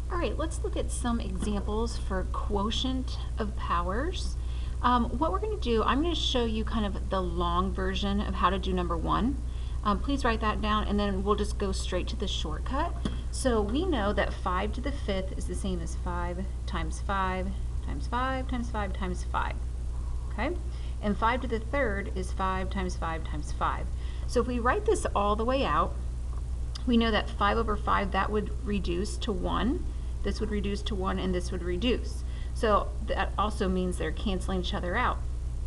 All right, let's look at some examples for quotient of powers. What we're going to do, I'm going to show you kind of the long version of how to do number one. Please write that down, and then we'll just go straight to the shortcut. So we know that 5 to the 5th is the same as 5 times 5 times 5 times 5 times 5. Okay? And 5 to the 3rd is 5 times 5 times 5. So if we write this all the way out, we know that 5 over 5, that would reduce to 1. This would reduce to 1, and this would reduce. So that also means they're canceling each other out.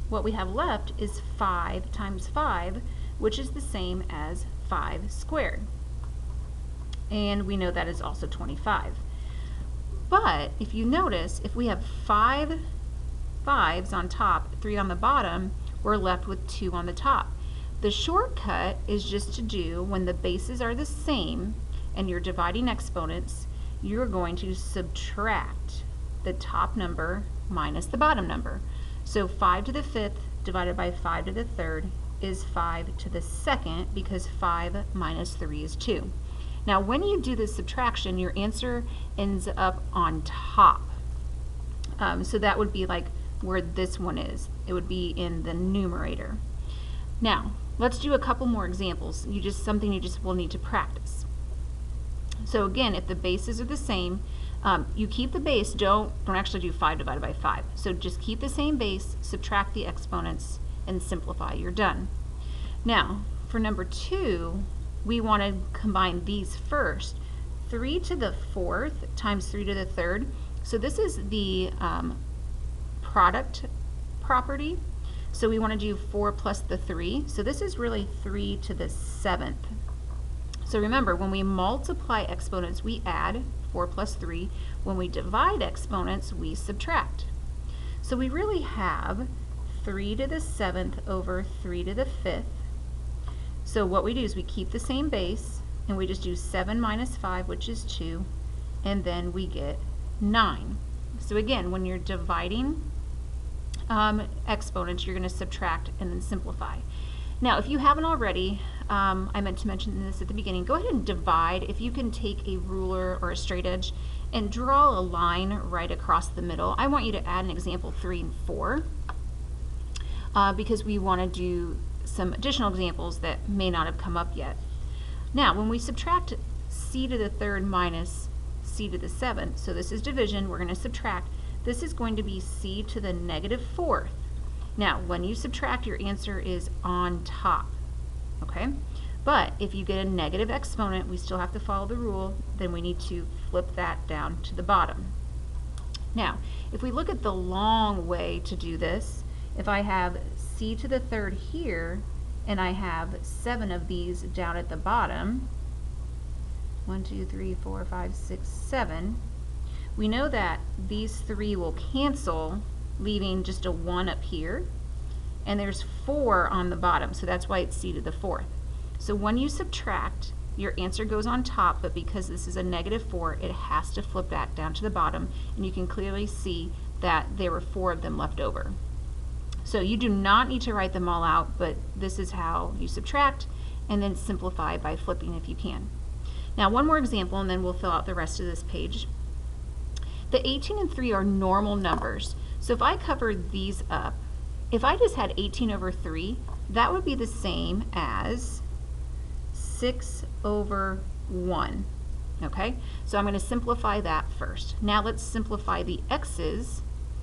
What we have left is 5 times 5, which is the same as 5 squared. And we know that is also 25. But if you notice, if we have 5 5s on top, 3 on the bottom, we're left with 2 on the top. The shortcut is just to do, when the bases are the same and you're dividing exponents, you're going to subtract the top number minus the bottom number. So 5 to the 5th divided by 5 to the 3rd is 5 to the 2nd, because 5 minus 3 is 2. Now when you do this subtraction, your answer ends up on top. So that would be like where this one is. It would be in the numerator. Now let's do a couple more examples. Something you just will need to practice. So again, if the bases are the same, you keep the base. Don't actually do 5 divided by 5. So just keep the same base, subtract the exponents, and simplify. You're done. Now for number 2, we want to combine these first. 3 to the 4th times 3 to the 3rd. So this is the product property. So we want to do 4 plus the 3. So this is really 3 to the 7th. So remember, when we multiply exponents, we add 4 plus 3. When we divide exponents, we subtract. So we really have 3 to the 7th over 3 to the 5th. So what we do is we keep the same base, and we just do 7 minus 5, which is 2, and then we get 9. So again, when you're dividing exponents, you're going to subtract and then simplify. Now, if you haven't already, I meant to mention this at the beginning, go ahead and divide. If you can take a ruler or a straight edge and draw a line right across the middle. I want you to add an example 3 and 4 because we want to do some additional examples that may not have come up yet. Now, when we subtract c to the 3rd minus c to the 7th, so this is division, we're going to subtract. This is going to be c to the negative 4th. Now, when you subtract, your answer is on top, okay? But if you get a negative exponent, we still have to follow the rule, then we need to flip that down to the bottom. Now, if we look at the long way to do this, if I have c to the 3rd here, and I have 7 of these down at the bottom, 1, 2, 3, 4, 5, 6, 7, we know that these 3 will cancel, leaving just a 1 up here, and there's 4 on the bottom, so that's why it's c to the 4th. So when you subtract, your answer goes on top, but because this is a negative 4, it has to flip back down to the bottom, and you can clearly see that there were 4 of them left over. So you do not need to write them all out, but this is how you subtract, and then simplify by flipping if you can. Now one more example, and then we'll fill out the rest of this page. The 18 and 3 are normal numbers. So if I covered these up, if I just had 18 over 3, that would be the same as 6 over 1. Okay? So I'm going to simplify that first. Now let's simplify the x's.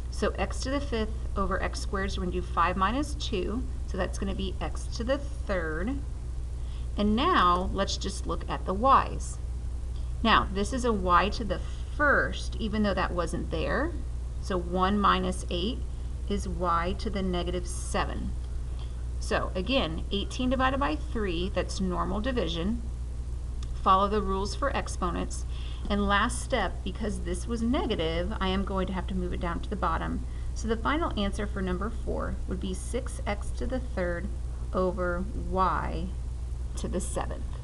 So x to the 5th over x squared, so we're going to do 5 minus 2. So that's going to be x to the 3rd. And now let's just look at the y's. Now this is a y to the 1st, even though that wasn't there. So 1 minus 8 is y to the negative 7. So again, 18 divided by 3, that's normal division. Follow the rules for exponents. And last step, because this was negative, I am going to have to move it down to the bottom. So the final answer for number 4 would be 6x to the 3rd over y to the 7th.